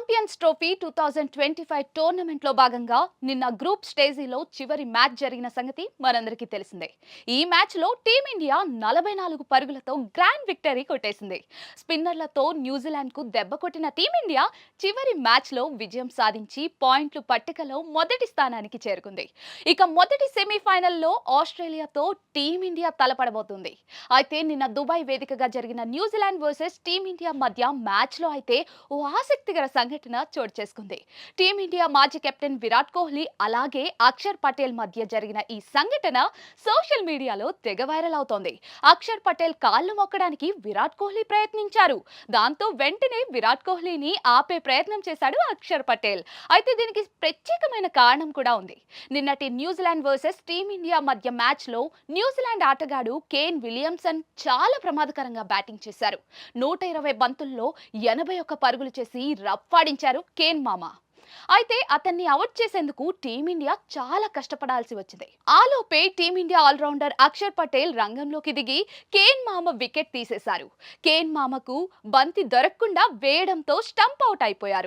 Champions trophy 2025 tournament లో భాగంగా నిన్న గ్రూప్ స్టేజీలో చివరి మ్యాచ్ జరిగిన సంగతి మనందరికీ తెలిసిందే. ఈ మ్యాచ్ లో టీమిండియా 44 పరుగులతో గ్రాండ్ విక్టరీ కొట్టేసింది. స్పిన్నర్లతో న్యూజిలాండ్ కు దెబ్బ కొట్టిన టీమిండియా చివరి మ్యాచ్ లో విజయం సాధించి పాయింట్లు పట్టికలో మొదటి స్థానానికి చేరుకుంది. ఇక మొదటి సెమీఫైనల్లో ఆస్ట్రేలియాతో టీమిండియా తలపడబోతుంది. అయితే నిన్న దుబాయ్ వేదికగా జరిగిన న్యూజిలాండ్ వర్సెస్ టీమిండియా మధ్య మ్యాచ్ లో అయితే ఓ ఆసక్తికర సంఘటన చోటు చేసుకుంది. టీమిండియా మాజీ కెప్టెన్ విరాట్ కోహ్లీ అలాగే అక్షర్ పటేల్ మధ్య జరిగిన ఈ సంఘటన సోషల్ మీడియాలో తెగ వైరల్ అవుతోంది. అక్షర్ పటేల్ కాళ్ళు మొక్కడానికి విరాట్ కోహ్లీ ప్రయత్నించారు. దాంతో వెంటనే విరాట్ కోహ్లీని ఆపే ప్రయత్నం చేశాడు అక్షర్ పటేల్. అయితే దీనికి ప్రత్యేకమైన కారణం కూడా ఉంది. నిన్నటి న్యూజిలాండ్ వర్సెస్ టీమిండియా మధ్య మ్యాచ్ లో న్యూజిలాండ్ ఆటగాడు కేన్ విలియమ్సన్ చాలా ప్రమాదకరంగా బ్యాటింగ్ చేశారు. 120 బంతుల్లో 81 పరుగులు చేసి రఫ్ఫాడించారు కేన్ మామ. అయితే అతన్ని అవుట్ చేసేందుకు టీమిండియా చాలా కష్టపడాల్సి వచ్చింది. ఆలోపే టీమిండియా ఆల్రౌండర్ అక్షర్ పటేల్ రంగంలోకి దిగి కేన్ మామ వికెట్ తీసేశారు. కేన్ మామకు బంతి దొరకకుండా వేయడంతో స్టంప్ అవుట్ అయిపోయారు.